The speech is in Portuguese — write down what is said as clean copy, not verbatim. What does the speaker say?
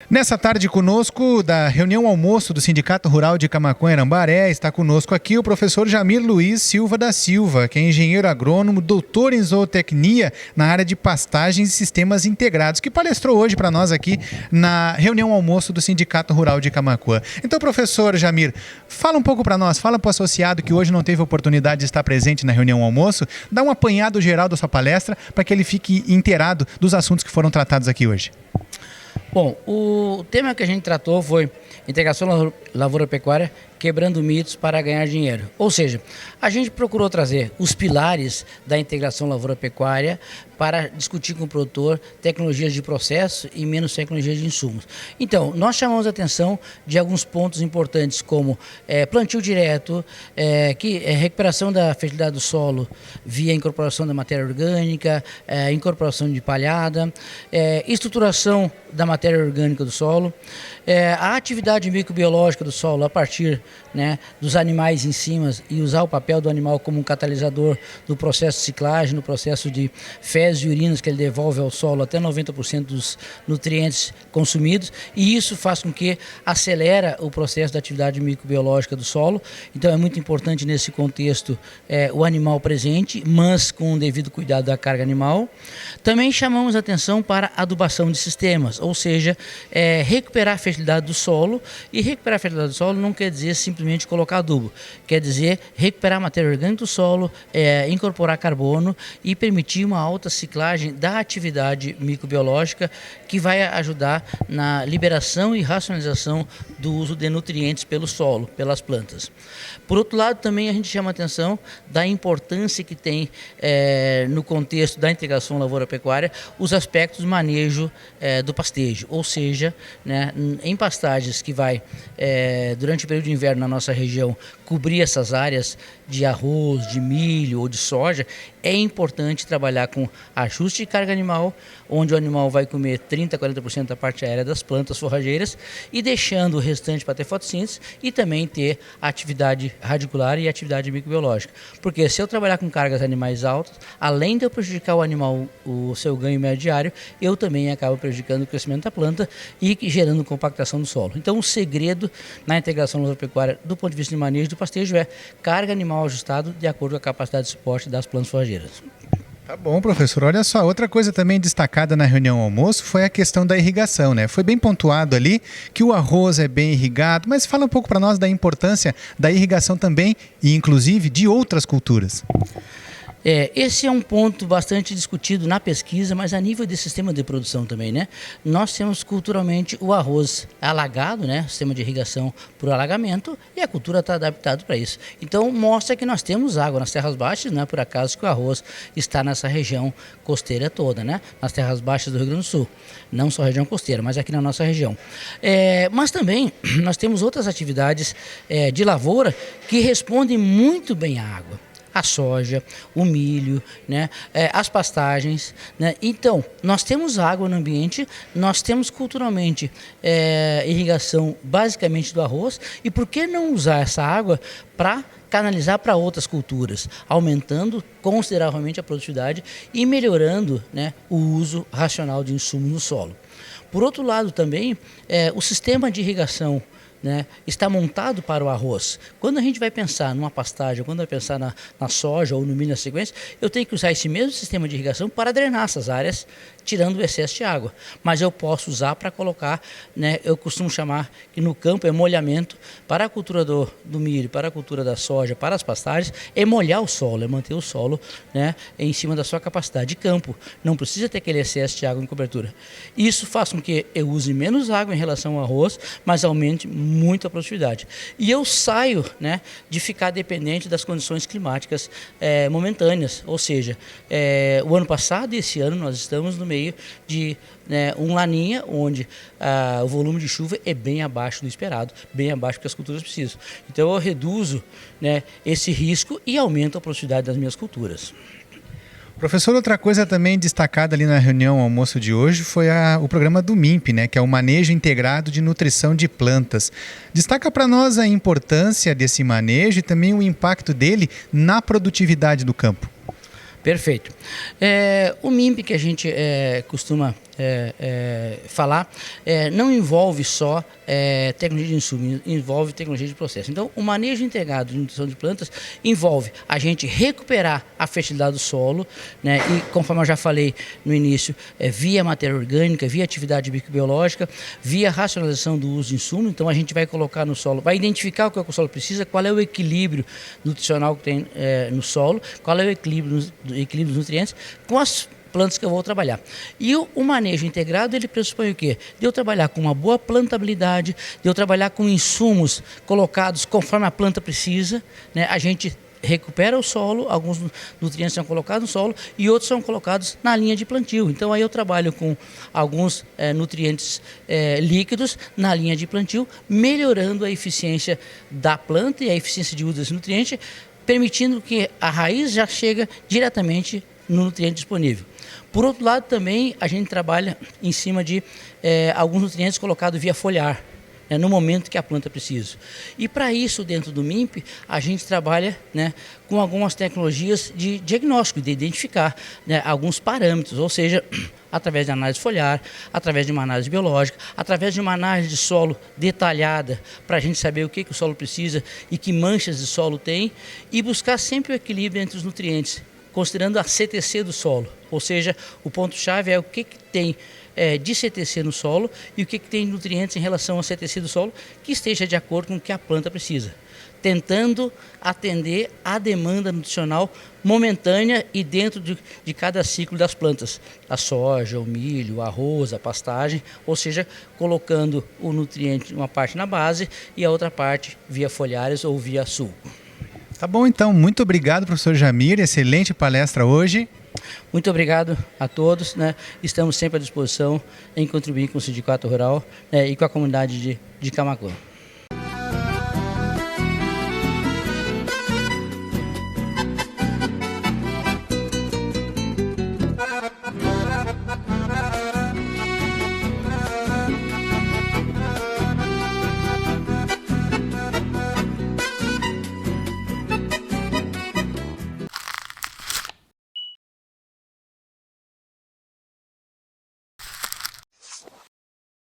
Nessa tarde conosco, da reunião almoço do Sindicato Rural de Camaquã, Arambaré, está conosco aqui o professor Jamir Luiz Silva da Silva, que é engenheiro agrônomo, doutor em zootecnia na área de pastagens e sistemas integrados, que palestrou hoje para nós aqui na reunião almoço do Sindicato Rural de Camaquã. Então, professor Jamir, fala um pouco para nós, fala para o associado que hoje não teve oportunidade de estar presente na reunião almoço, dá um apanhado geral da sua palestra para que ele fique inteirado dos assuntos que foram tratados aqui hoje. Bom, o tema que a gente tratou foi integração lavoura-pecuária, quebrando mitos para ganhar dinheiro. Ou seja, a gente procurou trazer os pilares da integração lavoura-pecuária para discutir com o produtor tecnologias de processo e menos tecnologias de insumos. Então, nós chamamos a atenção de alguns pontos importantes como plantio direto, recuperação da fertilidade do solo via incorporação da matéria orgânica, incorporação de palhada, estruturação da matéria orgânica do solo, a atividade microbiológica do solo a partir dos animais em cima e usar o papel do animal como um catalisador do processo de ciclagem, no processo de fezes e urinas que ele devolve ao solo até 90% dos nutrientes consumidos, e isso faz com que acelera o processo da atividade microbiológica do solo. Então é muito importante nesse contexto o animal presente, mas com o devido cuidado da carga animal. Também chamamos a atenção para a adubação de sistemas, ou seja, recuperar a fertilidade do solo, e recuperar a fertilidade do solo não quer dizer simplesmente colocar adubo, quer dizer recuperar a matéria orgânica do solo, incorporar carbono e permitir uma alta ciclagem da atividade microbiológica que vai ajudar na liberação e racionalização do uso de nutrientes pelo solo, pelas plantas. Por outro lado, também a gente chama a atenção da importância que tem no contexto da integração lavoura-pecuária os aspectos do manejo do pastejo, ou seja, em pastagens que vai, durante o período de inverno na nossa região, cobrir essas áreas de arroz, de milho ou de soja, é importante trabalhar com ajuste de carga animal, onde o animal vai comer 30% a 40% da parte aérea das plantas forrageiras e deixando o restante para ter fotossíntese e também ter atividade radicular e atividade microbiológica. Porque se eu trabalhar com cargas animais altas, além de eu prejudicar o animal, o seu ganho médio diário, eu também acabo prejudicando o crescimento da planta e gerando compactação do solo. Então o segredo na integração lavoura-pecuária do ponto de vista de manejo do pastejo é carga animal ajustado de acordo com a capacidade de suporte das plantas forrageiras. Tá bom, professor. Olha só, outra coisa também destacada na reunião almoço foi a questão da irrigação, né? Foi bem pontuado ali que o arroz é bem irrigado, mas fala um pouco para nós da importância da irrigação também e inclusive de outras culturas. Esse é um ponto bastante discutido na pesquisa, mas a nível de sistema de produção também, Nós temos culturalmente o arroz alagado, sistema de irrigação por alagamento, e a cultura está adaptada para isso. Então mostra que nós temos água nas terras baixas, não é por acaso que o arroz está nessa região costeira toda, nas terras baixas do Rio Grande do Sul. Não só a região costeira, mas aqui na nossa região. Mas também nós temos outras atividades de lavoura que respondem muito bem à água. A soja, o milho, as pastagens. Então, nós temos água no ambiente, nós temos culturalmente irrigação basicamente do arroz, e por que não usar essa água para canalizar para outras culturas, aumentando consideravelmente a produtividade e melhorando o uso racional de insumos no solo. Por outro lado também, o sistema de irrigação está montado para o arroz. Quando a gente vai pensar numa pastagem, quando vai pensar na soja ou no milho na sequência, eu tenho que usar esse mesmo sistema de irrigação para drenar essas áreas, tirando o excesso de água. Mas eu posso usar para colocar, eu costumo chamar que no campo é molhamento, para a cultura do milho, para a cultura da soja, para as pastagens, é molhar o solo, é manter o solo em cima da sua capacidade de campo. Não precisa ter aquele excesso de água em cobertura. Isso faz com que eu use menos água em relação ao arroz, mas aumente muito a produtividade. E eu saio de ficar dependente das condições climáticas momentâneas, ou seja, o ano passado e esse ano nós estamos no meio de um laninha, onde o volume de chuva é bem abaixo do esperado, bem abaixo do que as culturas precisam. Então eu reduzo esse risco e aumento a produtividade das minhas culturas. Professor, outra coisa também destacada ali na reunião almoço de hoje foi o programa do MINP, que é o Manejo Integrado de Nutrição de Plantas. Destaca para nós a importância desse manejo e também o impacto dele na produtividade do campo. Perfeito. O MINP que a gente costuma falar, não envolve só tecnologia de insumo, envolve tecnologia de processo. Então, o manejo integrado de nutrição de plantas envolve a gente recuperar a fertilidade do solo, né, e, conforme eu já falei no início, via matéria orgânica, via atividade microbiológica, via racionalização do uso de insumo. Então, a gente vai colocar no solo, vai identificar o que o solo precisa, qual é o equilíbrio nutricional que tem no solo, qual é o equilíbrio dos nutrientes, com as plantas que eu vou trabalhar. E o manejo integrado, ele pressupõe o quê? De eu trabalhar com uma boa plantabilidade, de eu trabalhar com insumos colocados conforme a planta precisa, né? A gente recupera o solo, alguns nutrientes são colocados no solo e outros são colocados na linha de plantio. Então aí eu trabalho com alguns nutrientes líquidos na linha de plantio, melhorando a eficiência da planta e a eficiência de uso desse nutriente, permitindo que a raiz já chega diretamente no nutriente disponível. Por outro lado, também a gente trabalha em cima de alguns nutrientes colocados via foliar, né, no momento que a planta precisa. E para isso, dentro do MIMP, a gente trabalha, né, com algumas tecnologias de diagnóstico, de identificar, né, alguns parâmetros, ou seja, através de análise foliar, através de uma análise biológica, através de uma análise de solo detalhada, para a gente saber o que o solo precisa e que manchas de solo tem, e buscar sempre o equilíbrio entre os nutrientes, considerando a CTC do solo, ou seja, o ponto-chave é o que tem de CTC no solo e o que tem de nutrientes em relação ao CTC do solo que esteja de acordo com o que a planta precisa, tentando atender à demanda nutricional momentânea e dentro de cada ciclo das plantas, a soja, o milho, o arroz, a pastagem, ou seja, colocando o nutriente, uma parte na base e a outra parte via foliares ou via sulco. Tá bom, então. Muito obrigado, professor Jamir. Excelente palestra hoje. Muito obrigado a todos, né? Estamos sempre à disposição em contribuir com o Sindicato Rural, né, e com a comunidade de Camaquã.